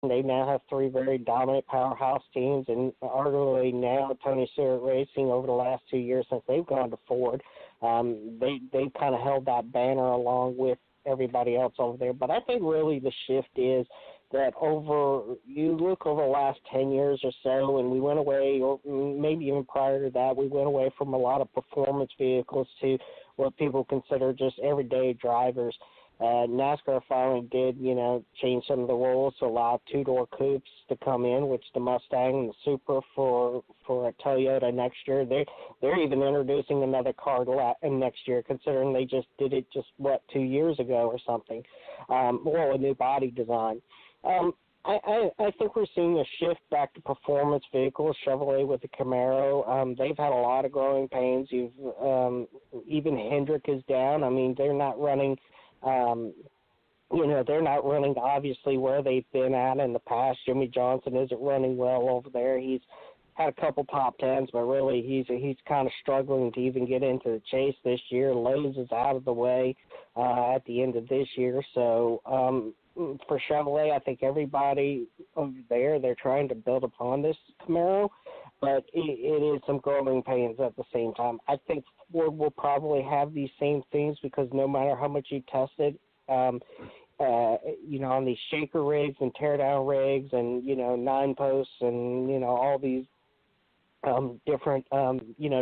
They now have three very dominant powerhouse teams, and arguably now Tony Stewart Racing over the last 2 years since they've gone to Ford, they've kind of held that banner along with everybody else over there. But I think really the shift is that you look over the last 10 years or so, and we went away, or maybe even prior to that, we went away from a lot of performance vehicles to what people consider just everyday drivers. NASCAR finally did, change some of the rules to allow two-door coupes to come in, which the Mustang and the Supra for a Toyota next year. They're even introducing another car next year, considering they just did it 2 years ago or something. A new body design. I think we're seeing a shift back to performance vehicles. Chevrolet with the Camaro, they've had a lot of growing pains. Even Hendrick is down. I mean, they're not running. They're not running obviously where they've been at in the past. Jimmy Johnson isn't running well over there. He's had a couple top tens, but really he's kind of struggling to even get into the chase this year. Lowe's is out of the way at the end of this year. So for Chevrolet, I think everybody over there, they're trying to build upon this Camaro, but it is some growing pains at the same time. I think Ford will probably have these same things because no matter how much you test it, on these shaker rigs and teardown rigs and, 9-posts and, all these different,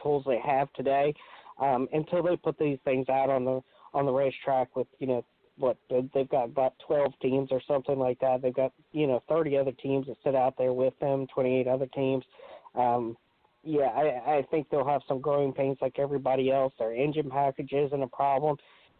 tools they have today, until they put these things out on the racetrack with, they've got about 12 teams or something like that. They've got, 30 other teams that sit out there with them, 28 other teams. I think they'll have some growing pains like everybody else. Their engine package isn't a problem,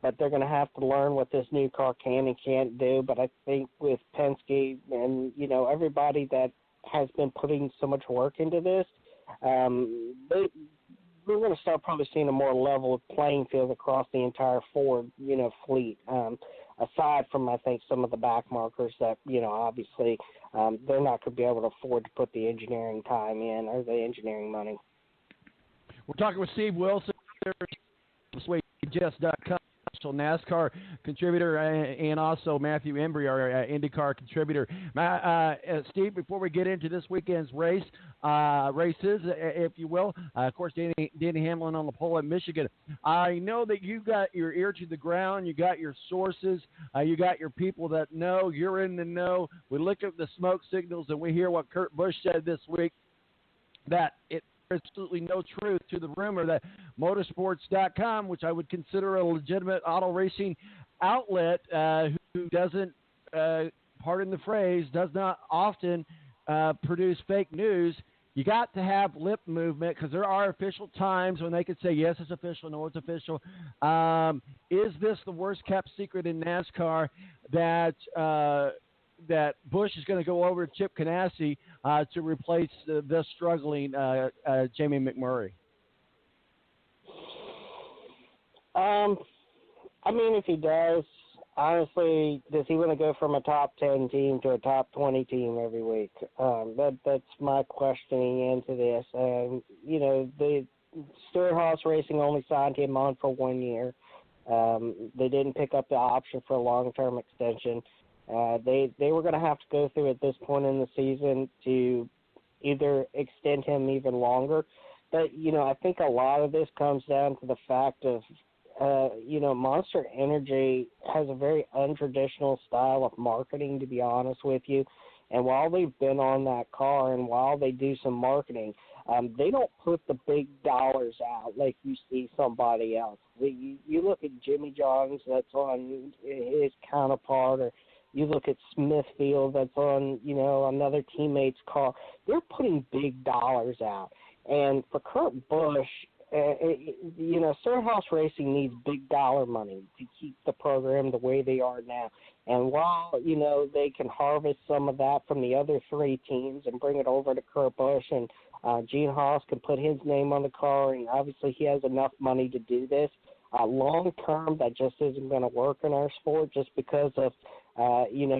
but they're going to have to learn what this new car can and can't do. But I think with Penske and, everybody that has been putting so much work into this, we're going to start probably seeing a more level playing field across the entire Ford, fleet, aside from, I think, some of the back markers that, obviously they're not going to be able to afford to put the engineering time in or the engineering money. We're talking with Steve Wilson, just.com. NASCAR contributor, and also Matthew Embry, our IndyCar contributor. Steve, before we get into this weekend's races, if you will, of course, Danny Hamlin on the pole at Michigan. I know that you got your ear to the ground, you got your sources, you got your people that know, you're in the know. We look at the smoke signals and we hear what Kurt Busch said this week, that there's absolutely no truth to the rumor that motorsports.com, which I would consider a legitimate auto racing outlet, who doesn't, pardon the phrase, does not often produce fake news. You got to have lip movement because there are official times when they could say, yes, it's official, no, it's official. Is this the worst kept secret in NASCAR that Busch is going to go over to Chip Ganassi to replace the struggling Jamie McMurray? If he does, honestly, does he want to go from a top 10 team to a top 20 team every week? That's my questioning into this. The Stewart-Haas Racing only signed him on for 1 year. They didn't pick up the option for a long-term extension. They were going to have to go through at this point in the season to either extend him even longer. But, I think a lot of this comes down to the fact of, Monster Energy has a very untraditional style of marketing, to be honest with you. And while they've been on that car and while they do some marketing, they don't put the big dollars out like you see somebody else. You look at Jimmy Johns, that's on his counterpart, or you look at Smithfield, that's on, another teammate's car. They're putting big dollars out. And for Kurt Busch, Stewart-Haas Racing needs big dollar money to keep the program the way they are now. And while, they can harvest some of that from the other three teams and bring it over to Kurt Busch, and Gene Haas can put his name on the car, and obviously he has enough money to do this. Long term, that just isn't going to work in our sport just because of,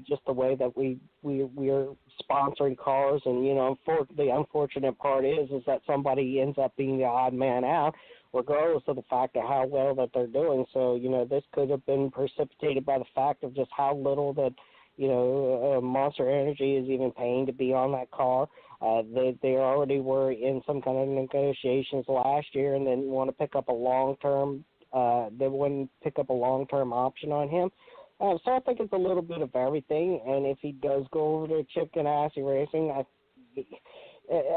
just the way that we're sponsoring cars. And, the unfortunate part is that somebody ends up being the odd man out, regardless of the fact of how well that they're doing. So, this could have been precipitated by the fact of just how little that, Monster Energy is even paying to be on that car. They already were in some kind of negotiations last year, and then want to pick up a long-term. They wouldn't pick up a long-term option on him. So I think it's a little bit of everything. And if he does go over to Chip Ganassi Racing,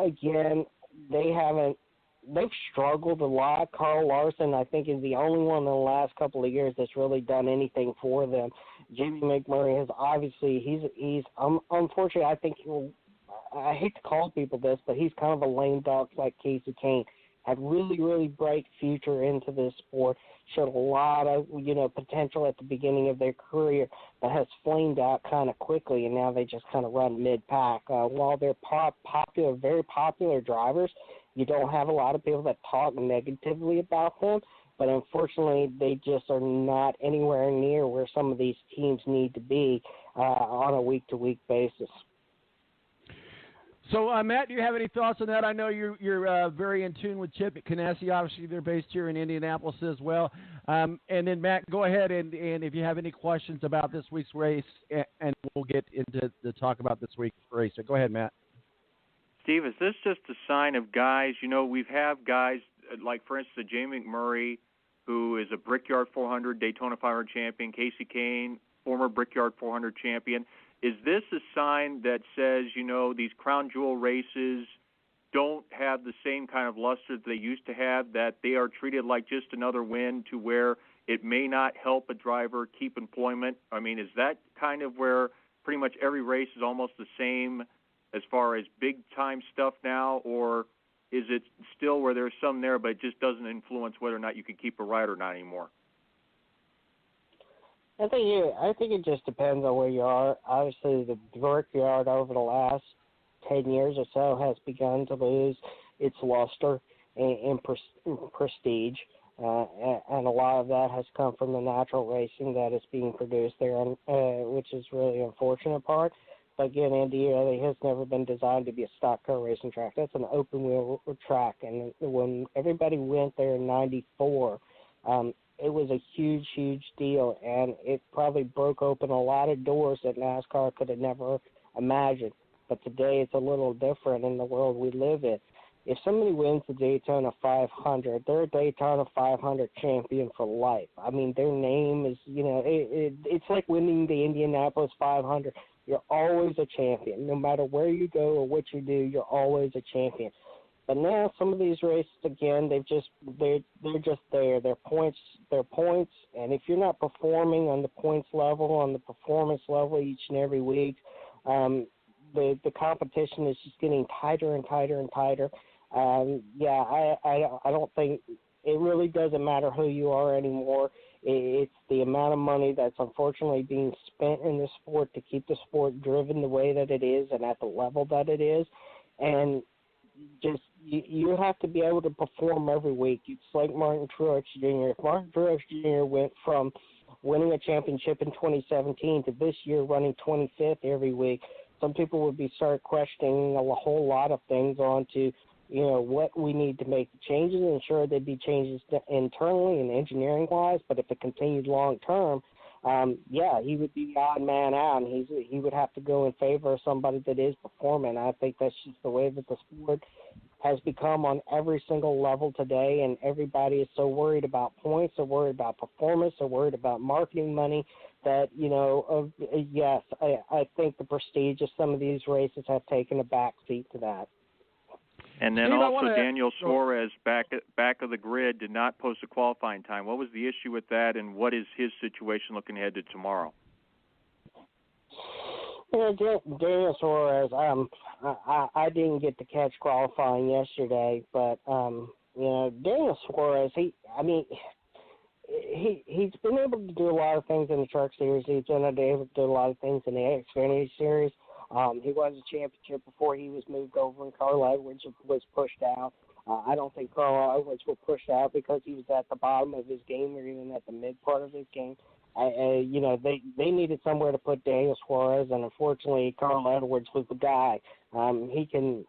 again, they've struggled a lot. Carl Larson, I think, is the only one in the last couple of years that's really done anything for them. Jimmy McMurray has obviously, he's unfortunately, I think I hate to call people this, but he's kind of a lame duck like Casey Kane. Had really, really bright future into this sport, showed a lot of, potential at the beginning of their career, but has flamed out kind of quickly, and now they just kind of run mid-pack. While they're popular, very popular drivers, you don't have a lot of people that talk negatively about them, but unfortunately they just are not anywhere near where some of these teams need to be on a week-to-week basis. So, Matt, do you have any thoughts on that? I know you're very in tune with Chip Ganassi. Obviously, they're based here in Indianapolis as well. And then, Matt, go ahead and if you have any questions about this week's race, and we'll get into the talk about this week's race. So go ahead, Matt. Steve, is this just a sign of guys? We've had guys like, for instance, Jamie McMurray, who is a Brickyard 400 Daytona 500 champion, Casey Kane, former Brickyard 400 champion. Is this a sign that says, these crown jewel races don't have the same kind of luster that they used to have, that they are treated like just another win to where it may not help a driver keep employment? I mean, is that kind of where pretty much every race is almost the same as far as big-time stuff now, or is it still where there's some there, but it just doesn't influence whether or not you can keep a ride or not anymore? I think it just depends on where you are. Obviously, the Brickyard over the last 10 years or so has begun to lose its luster and prestige, and a lot of that has come from the natural racing that is being produced there, which is really the unfortunate part. But again, Indiana has never been designed to be a stock car racing track. That's an open wheel track, and when everybody went there in '94, it was a huge, huge deal, and it probably broke open a lot of doors that NASCAR could have never imagined. But today it's a little different in the world we live in. If somebody wins the Daytona 500, they're a Daytona 500 champion for life. I mean, their name is, it's like winning the Indianapolis 500. You're always a champion. No matter where you go or what you do, you're always a champion. But now some of these races, again, they're just there. They're points, and if you're not performing on the points level, on the performance level each and every week, the competition is just getting tighter and tighter and tighter. I don't think it really doesn't matter who you are anymore. It's the amount of money that's unfortunately being spent in the sport to keep the sport driven the way that it is and at the level that it is, and just you have to be able to perform every week. It's like Martin Truex Jr. If Martin Truex Jr. went from winning a championship in 2017 to this year running 25th every week, some people would start questioning a whole lot of things onto, what we need to make the changes, and sure there'd be changes internally and engineering-wise, but if it continued long-term, he would be the odd man out, and he would have to go in favor of somebody that is performing. I think that's just the way that the sport has become on every single level today, and everybody is so worried about points, so worried about performance, so worried about marketing money that, I think the prestige of some of these races have taken a back seat to that. And then also Daniel Suarez, back of the grid, did not post a qualifying time. What was the issue with that, and what is his situation looking ahead to tomorrow? Daniel Suarez, I didn't get to catch qualifying yesterday, but Daniel Suarez, he's been able to do a lot of things in the Truck Series. He's been able to do a lot of things in the Xfinity Series. He won the championship before he was moved over, and Carl Edwards was pushed out. I don't think Carl Edwards was pushed out because he was at the bottom of his game or even at the mid part of his game. They needed somewhere to put Daniel Suarez, and unfortunately, Carl Edwards was the guy. He can,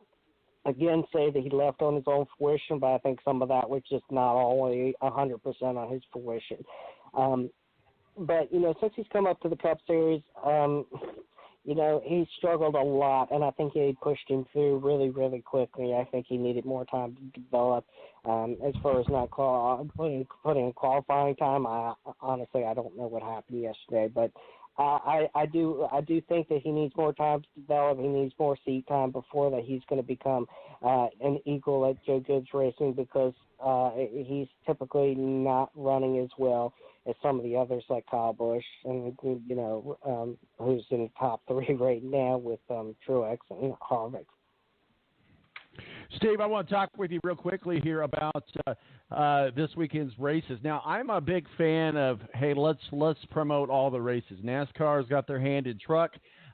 again, say that he left on his own fruition, but I think some of that was just not always 100% on his fruition. but since he's come up to the Cup Series, he struggled a lot, and I think he pushed him through really, really quickly. I think he needed more time to develop. As far as not putting in qualifying time, honestly I don't know what happened yesterday, but I do think that he needs more time to develop. He needs more seat time before that he's going to become an equal at Joe Gibbs Racing, because he's typically not running as well as some of the others like Kyle Busch and who's in the top 3 right now with Truex and Harvick. Steve, I want to talk with you real quickly here about this weekend's races. Now, I'm a big fan of, hey, let's promote all the races. NASCAR's got their hand in truck,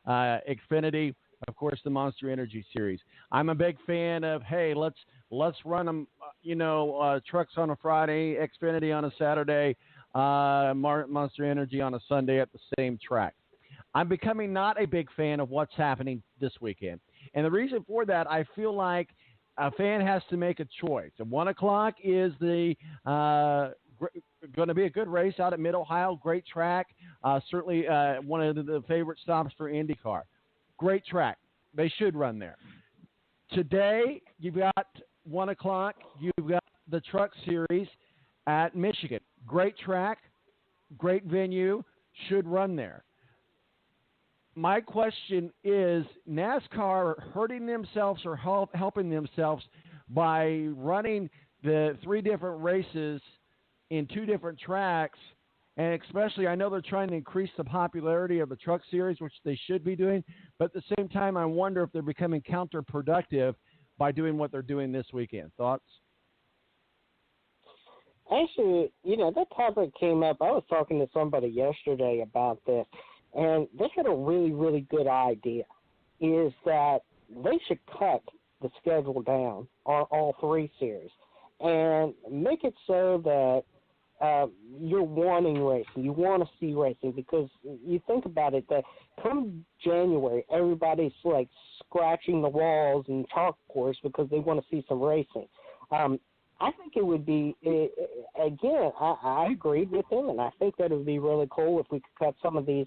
Xfinity, of course, the Monster Energy Series. I'm a big fan of, hey, let's run them, trucks on a Friday, Xfinity on a Saturday, Monster Energy on a Sunday at the same track. I'm becoming not a big fan of what's happening this weekend. And the reason for that, I feel like a fan has to make a choice. At 1 o'clock is the going to be a good race out at Mid-Ohio. Great track. Certainly one of the favorite stops for IndyCar. Great track. They should run there. Today, you've got 1 o'clock. You've got the Truck Series at Michigan. Great track. Great venue. Should run there. My question is, NASCAR hurting themselves or helping themselves by running the 3 different races in 2 different tracks, and especially I know they're trying to increase the popularity of the Truck Series, which they should be doing, but at the same time I wonder if they're becoming counterproductive by doing what they're doing this weekend. Thoughts? Actually, that topic came up. I was talking to somebody yesterday about this. And they had a really, really good idea, is that they should cut the schedule down on all 3 series and make it so that you're wanting racing. You want to see racing, because you think about it, that come January, everybody's like scratching the walls and chalkboards because they want to see some racing. I think it would be, again, I agreed with him, and I think that it would be really cool if we could cut some of these.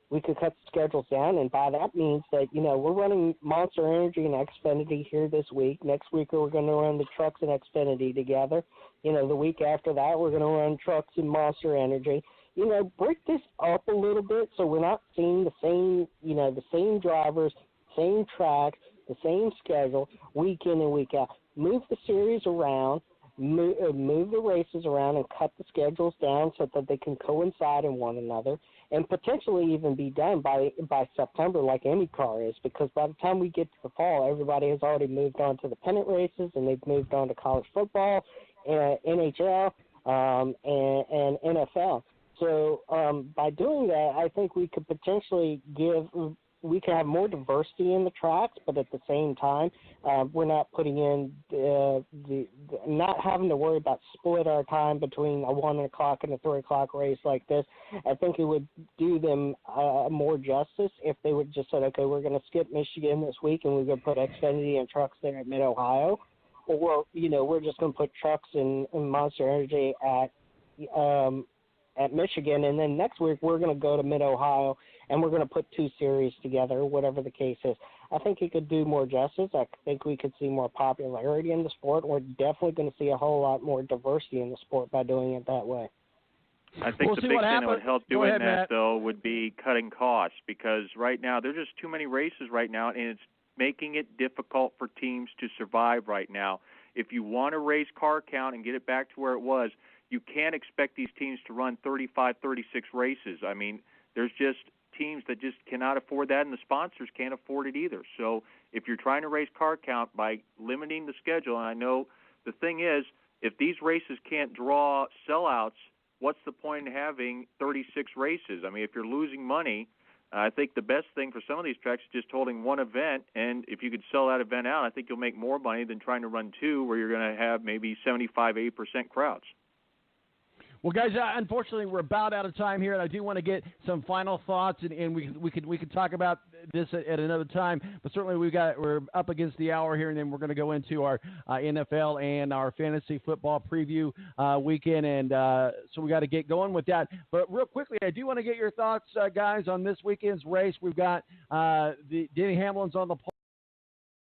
We could cut the schedules down, and by that means that, we're running Monster Energy and Xfinity here this week. Next week we're going to run the Trucks and Xfinity together. The week after that we're going to run Trucks and Monster Energy. Break this up a little bit so we're not seeing the same drivers, same track, the same schedule week in and week out. Move the series around, move the races around, and cut the schedules down so that they can coincide in one another, and potentially even be done by September like IndyCar is, because by the time we get to the fall, everybody has already moved on to the pennant races, and they've moved on to college football, NHL, and NFL. So by doing that, I think we could potentially we can have more diversity in the tracks, but at the same time, we're not putting in not having to worry about split our time between a 1 o'clock and a 3 o'clock race like this. I think it would do them more justice if they would just say, okay, we're going to skip Michigan this week and we're going to put Xfinity and Trucks there at Mid-Ohio, or we're just going to put Trucks and Monster Energy at Michigan, and then next week we're going to go to Mid-Ohio and we're going to put 2 series together, whatever the case is. I think it could do more justice. I think we could see more popularity in the sport. We're definitely going to see a whole lot more diversity in the sport by doing it that way. I think the big thing that would help doing that, though, would be cutting costs, because right now there's just too many races right now, and it's making it difficult for teams to survive right now. If you want to raise car count and get it back to where it was, you can't expect these teams to run 35, 36 races. I mean, there's just teams that just cannot afford that, and the sponsors can't afford it either. So if you're trying to raise car count by limiting the schedule, and I know the thing is, if these races can't draw sellouts, what's the point in having 36 races? I mean, if you're losing money, I think the best thing for some of these tracks is just holding one event, and if you could sell that event out, I think you'll make more money than trying to run 2 where you're going to have maybe 75, 80% crowds. Well, guys, unfortunately, we're about out of time here, and I do want to get some final thoughts, and we can talk about this at another time. But certainly, we're up against the hour here, and then we're going to go into our NFL and our fantasy football preview weekend, and so we got to get going with that. But real quickly, I do want to get your thoughts, guys, on this weekend's race. We've got the Denny Hamlin's on the pole.